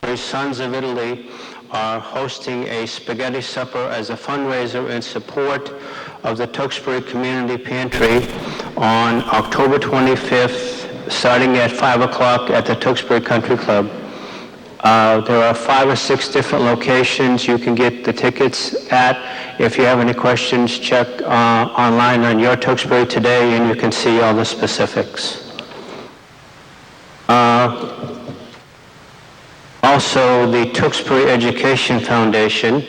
Tewksbury Sons of Italy are hosting a spaghetti supper as a fundraiser in support of the Tewksbury Community Pantry on October 25th, starting at 5 o'clock at the Tewksbury Country Club. There are 5 or 6 different locations you can get the tickets at. If you have any questions, check online on Your Tewksbury Today, and you can see all the specifics. Also, the Tewksbury Education Foundation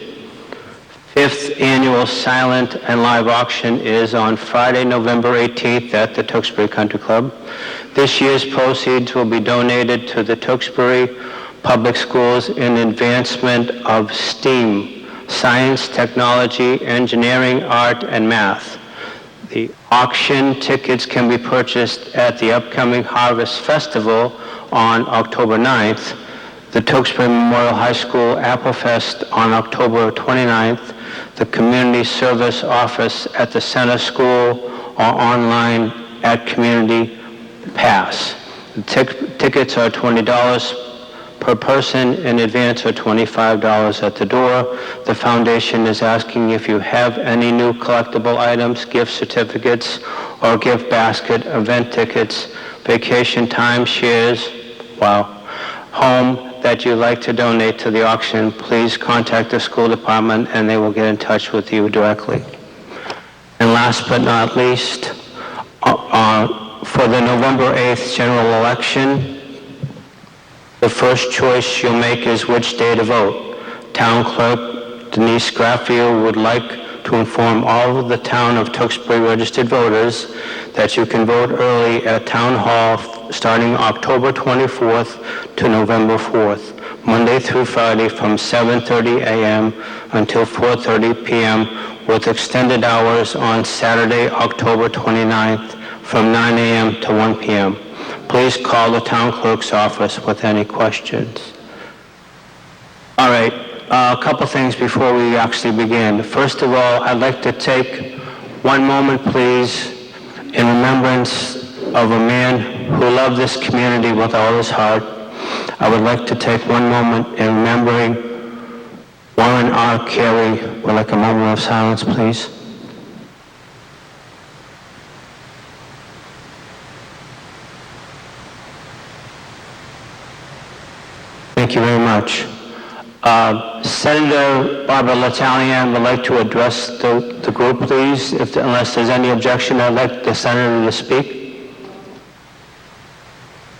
5th Annual Silent and Live Auction is on Friday, November 18th at the Tewksbury Country Club. This year's proceeds will be donated to the Tewksbury Public Schools in advancement of STEAM, science, technology, engineering, art, and math. The auction tickets can be purchased at the upcoming Harvest Festival on October 9th, the Tewksbury Memorial High School Apple Fest on October 29th, the Community Service Office at the Center School, or online at Community Pass. The tickets are $20 per person, in advance or $25 at the door. The foundation is asking if you have any new collectible items, gift certificates, or gift basket, event tickets, vacation timeshares, home that you'd like to donate to the auction. Please contact the school department and they will get in touch with you directly. And last but not least, for the November 8th general election, the first choice you'll make is which day to vote. Town Clerk Denise Graffield would like to inform all of the town of Tewksbury registered voters that you can vote early at Town Hall starting October 24th to November 4th, Monday through Friday from 7:30 a.m. until 4:30 p.m. with extended hours on Saturday, October 29th from 9 a.m. to 1 p.m. Please call the town clerk's office with any questions. All right, a couple things before we actually begin. First of all, I'd like to take one moment, please, in remembrance of a man who loved this community with all his heart. I would like to take one moment in remembering Warren R. Carey. We'd like a moment of silence, please. Thank you very much. Senator Barbara L'Italian would like to address the group, please. Unless there's any objection, I'd like the senator to speak.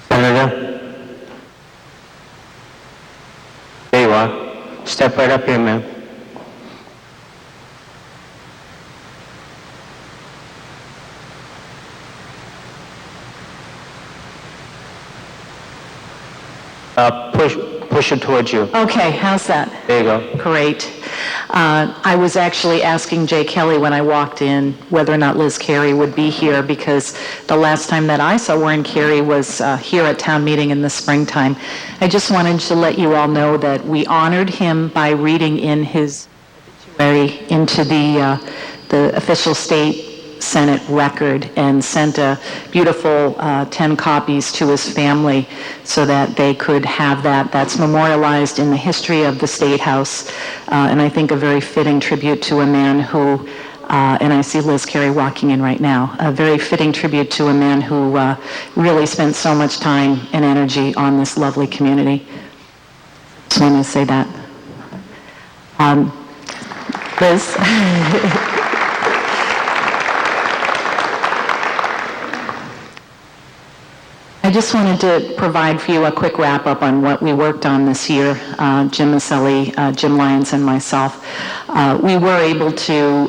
Senator? There you are. Step right up here, ma'am. Push it towards you. Okay, how's that? There you go. Great. I was actually asking Jay Kelly when I walked in whether or not Liz Carey would be here, because the last time that I saw Warren Carey was here at town meeting in the springtime. I just wanted to let you all know that we honored him by reading in his obituary into the official state Senate record and sent a beautiful 10 copies to his family so that they could have that. That's memorialized in the history of the State House, and I think a very fitting tribute to a man who, and I see Liz Carey walking in right now, a very fitting tribute to a man who really spent so much time and energy on this lovely community. Just wanted to say that. Liz? I just wanted to provide for you a quick wrap-up on what we worked on this year, Jim Maselli, Jim Lyons, and myself. We were able to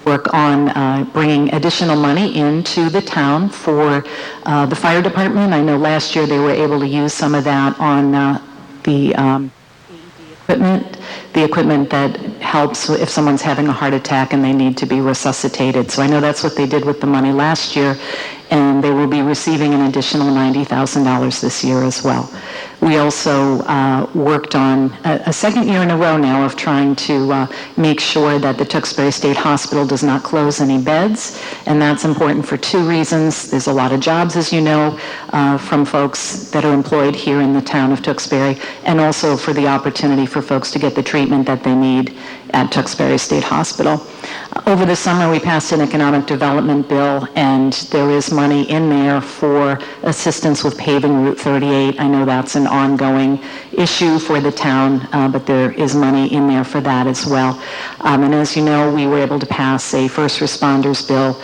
work on bringing additional money into the town for the fire department. I know last year they were able to use some of that on the AED equipment. the equipment that helps if someone's having a heart attack and they need to be resuscitated. So I know that's what they did with the money last year, and they will be receiving an additional $90,000 this year as well. We also worked on a second year in a row now of trying to make sure that the Tewksbury State Hospital does not close any beds, and that's important for two reasons. There's a lot of jobs, as you know, from folks that are employed here in the town of Tewksbury, and also for the opportunity for folks to get the treatment that they need at Tewksbury State Hospital. Over the summer, we passed an economic development bill, and there is money in there for assistance with paving Route 38. I know that's an ongoing issue for the town, but there is money in there for that as well. And as you know, we were able to pass a first responders bill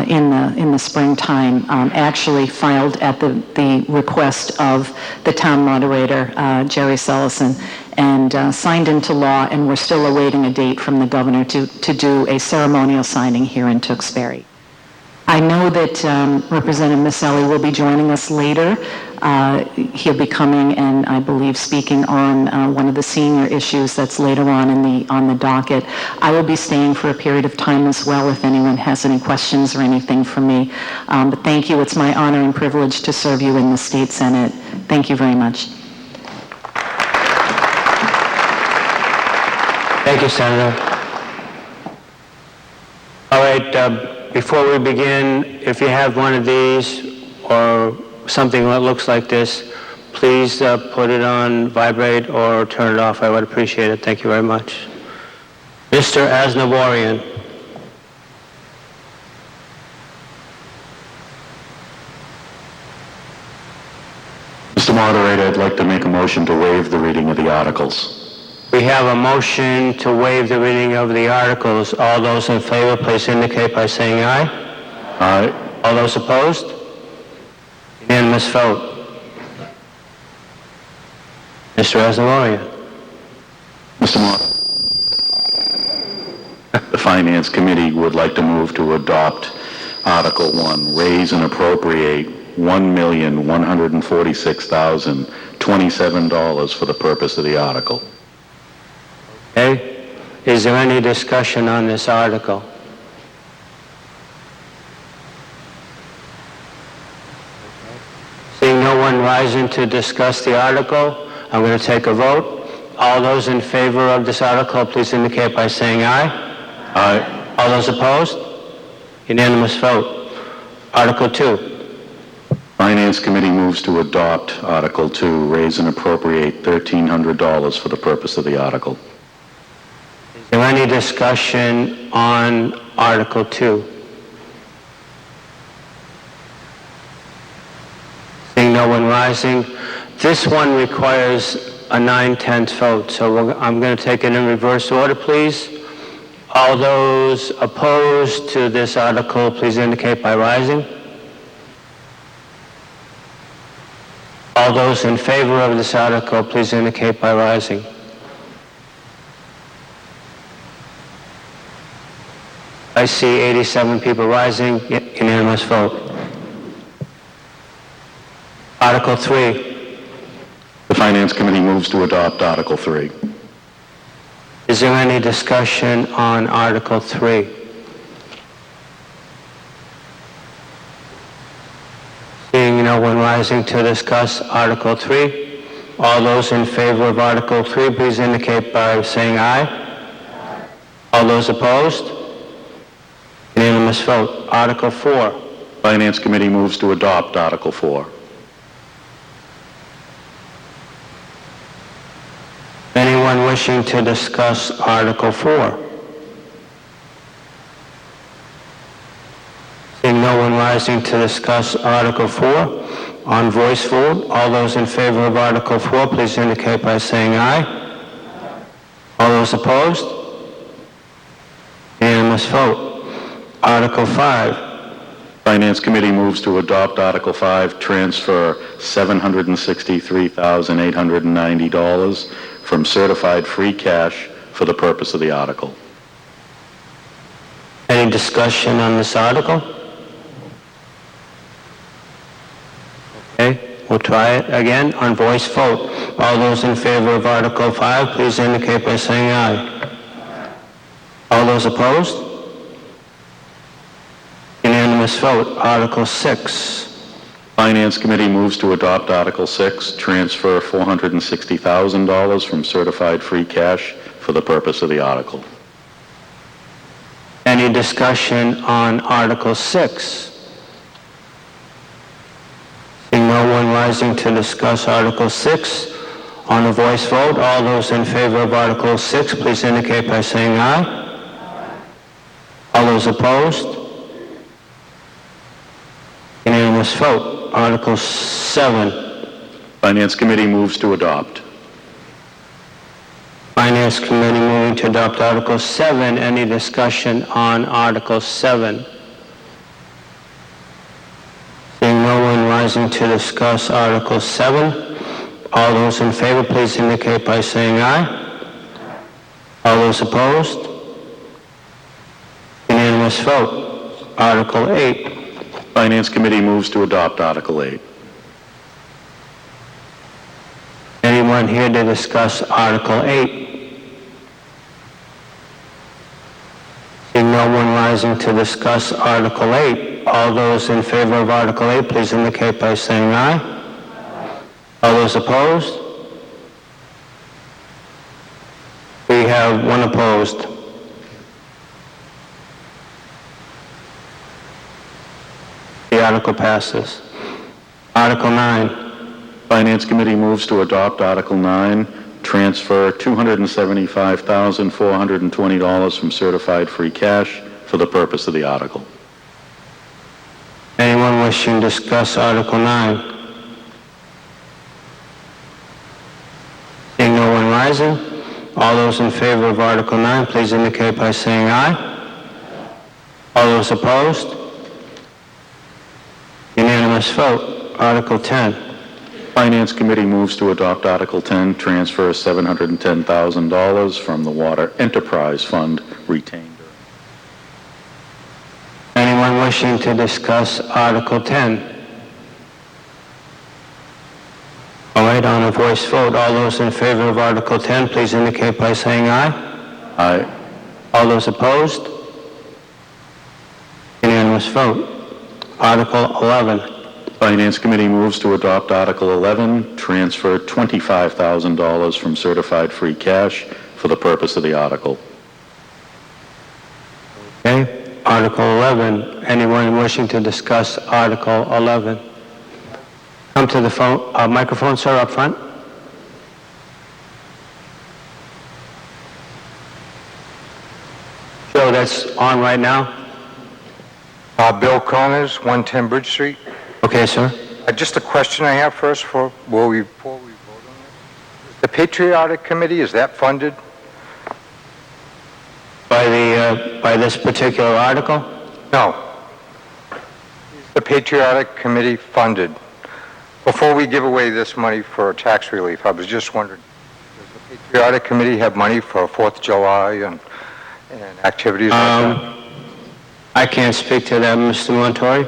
in the springtime, actually filed at the request of the town moderator, Jerry Sellison, and signed into law, and we're still awaiting a date from the governor to do a ceremonial signing here in Tewksbury. I know that Representative Maselli will be joining us later. He'll be coming and I believe speaking on one of the senior issues that's later on the docket. I will be staying for a period of time as well if anyone has any questions or anything for me. But thank you. It's my honor and privilege to serve you in the State Senate. Thank you very much. Thank you, Senator. All right, before we begin, if you have one of these or something that looks like this, please put it on vibrate or turn it off. I would appreciate it. Thank you very much. Mr. Asnavorian. Mr. Moderator, I'd like to make a motion to waive the reading of the articles. We have a motion to waive the reading of the articles. All those in favor, please indicate by saying aye. Aye. All those opposed? Unanimous vote. Mr. Asnavorian. Mr. Moderator, the Finance Committee would like to move to adopt Article 1, raise and appropriate $1,146,027 for the purpose of the article. Okay. Is there any discussion on this article? Seeing no one rising to discuss the article, I'm going to take a vote. All those in favor of this article, please indicate by saying aye. Aye. All those opposed? Unanimous vote. Article 2. Finance Committee moves to adopt Article 2, raise and appropriate $1,300 for the purpose of the article. Is there any discussion on Article 2? Seeing no one rising, this one requires a 9/10 vote, so I'm going to take it in reverse order, please. All those opposed to this article, please indicate by rising. All those in favor of this article, please indicate by rising. I see 87 people rising. Unanimous vote. Article 3. The Finance Committee moves to adopt Article 3. Is there any discussion on Article 3? Seeing no one rising to discuss Article 3, all those in favor of Article 3, please indicate by saying aye. All those opposed? Unanimous vote. Article 4. Finance Committee moves to adopt Article 4. Anyone wishing to discuss Article 4? Seeing no one rising to discuss Article 4, on voice vote, all those in favor of Article 4, please indicate by saying aye. All those opposed? Unanimous vote. Article 5. Finance Committee moves to adopt Article 5, transfer $763,890 from certified free cash for the purpose of the article. Any discussion on this article? Okay. We'll try it again on voice vote. All those in favor of Article 5, please indicate by saying aye. All those opposed? Unanimous vote. Article 6. Finance Committee moves to adopt Article 6, transfer $460,000 from certified free cash for the purpose of the article. Any discussion on Article 6? Seeing no one rising to discuss Article 6, on a voice vote, all those in favor of Article 6, please indicate by saying aye. All those opposed? Unanimous vote. Article 7. Finance Committee moves to adopt. Finance Committee moving to adopt Article 7. Any discussion on Article 7? Seeing no one rising to discuss Article 7, all those in favor, please indicate by saying aye. All those opposed? Unanimous vote. Article 8. Finance Committee moves to adopt Article 8. Anyone here to discuss Article 8? Seeing no one rising to discuss Article 8, all those in favor of Article 8, please indicate by saying aye. All those opposed? We have one opposed. The article passes. Article 9. Finance Committee moves to adopt Article 9, transfer $275,420 from certified free cash for the purpose of the article. Anyone wishing to discuss Article 9? Seeing no one rising, all those in favor of Article 9, please indicate by saying aye. All those opposed? Unanimous vote. Article 10. Finance Committee moves to adopt Article 10, transfer $710,000 from the Water Enterprise Fund retained. Anyone wishing to discuss Article 10? All right, on a voice vote, all those in favor of Article 10, please indicate by saying aye. Aye. All those opposed? Unanimous vote. Article 11. Finance Committee moves to adopt Article 11, transfer $25,000 from certified free cash for the purpose of the article. Okay, Article 11. Anyone wishing to discuss Article 11? Come to the phone, microphone, sir, up front. Joe, that's on right now. Bill Connors, 110 Bridge Street. Okay, sir. Just a question I have first before we vote on this. The Patriotic Committee, is that funded? By this particular article? No. Is the Patriotic Committee funded? Before we give away this money for tax relief, I was just wondering, does the Patriotic Committee have money for 4th of July and activities like that? I can't speak to that, Mr. Montori.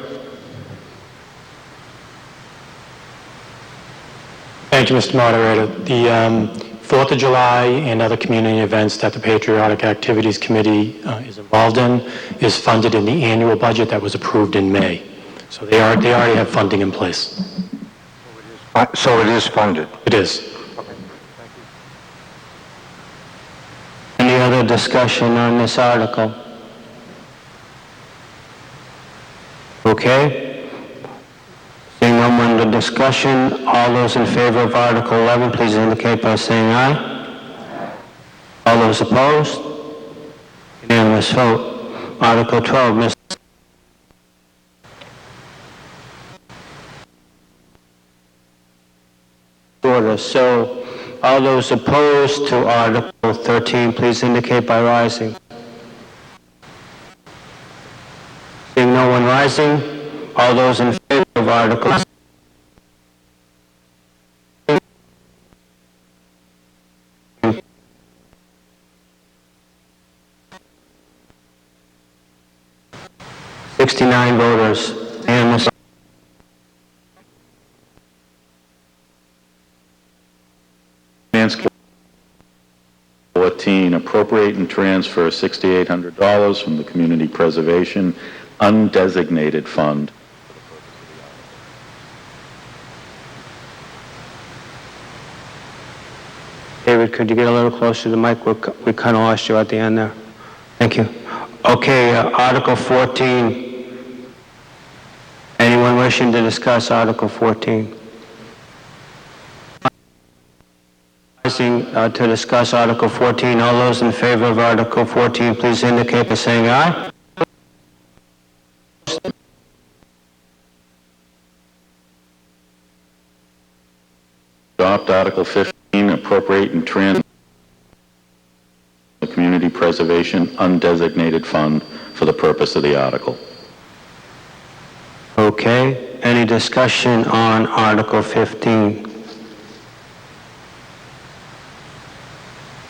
Thank you, Mr. Moderator. The 4th of July and other community events that the Patriotic Activities Committee is involved in is funded in the annual budget that was approved in May. So they already have funding in place. So it is funded? It is. Any other discussion on this article? Okay. Seeing no more to discussion, all those in favor of Article 11, please indicate by saying aye. All those opposed? Unanimous vote. Article 12, Ms. Order. So, all those opposed to Article 13, please indicate by rising. Seeing no one rising, all those in favor of Article 69 voters. Unanimous. 14, appropriate and transfer $6,800 from the Community Preservation Undesignated Fund. David, could you get a little closer to the mic? We kind of lost you at the end there. Thank you. Okay, Article 14. Anyone wishing to discuss Article 14? To discuss Article 14, all those in favor of Article 14, please indicate by saying aye. Adopt Article 15, appropriate and transfer the Community Preservation Undesignated Fund for the purpose of the article. Okay, any discussion on Article 15?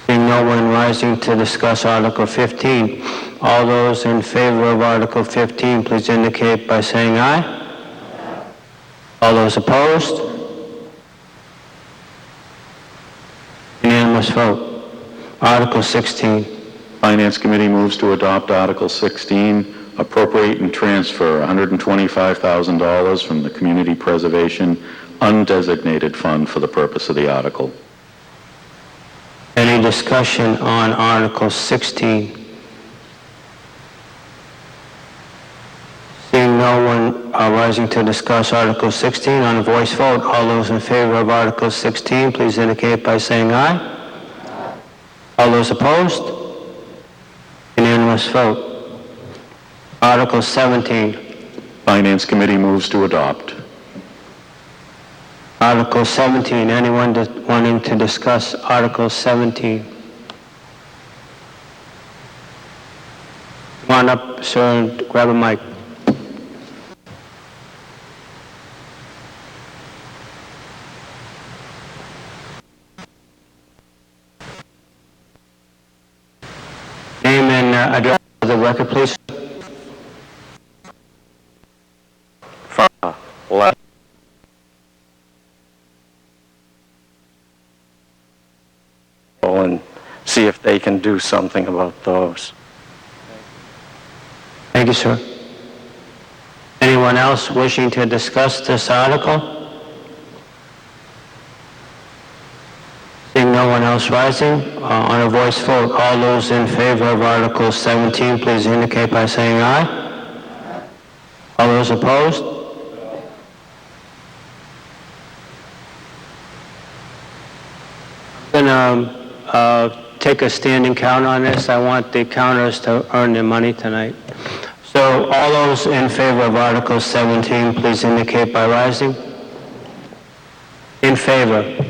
Seeing no one rising to discuss Article 15, all those in favor of Article 15, please indicate by saying aye. All those opposed? Unanimous vote. Article 16. Finance Committee moves to adopt Article 16, appropriate and transfer $125,000 from the Community Preservation Undesignated Fund for the purpose of the article. Any discussion on Article 16? Seeing no one rising to discuss Article 16, on a voice vote, all those in favor of Article 16, please indicate by saying aye. All those opposed? Unanimous vote. Article 17. Finance Committee moves to adopt. Article 17. Anyone wanting to discuss Article 17? Come on up, sir, and grab a mic. Name and address for the record, please. And see if they can do something about those. Thank you, sir. Anyone else wishing to discuss this article? Seeing no one else rising, on a voice vote, all those in favor of Article 17, please indicate by saying aye. All those opposed? I'm going to take a standing count on this. I want the counters to earn their money tonight. So all those in favor of Article 17, please indicate by rising. In favor.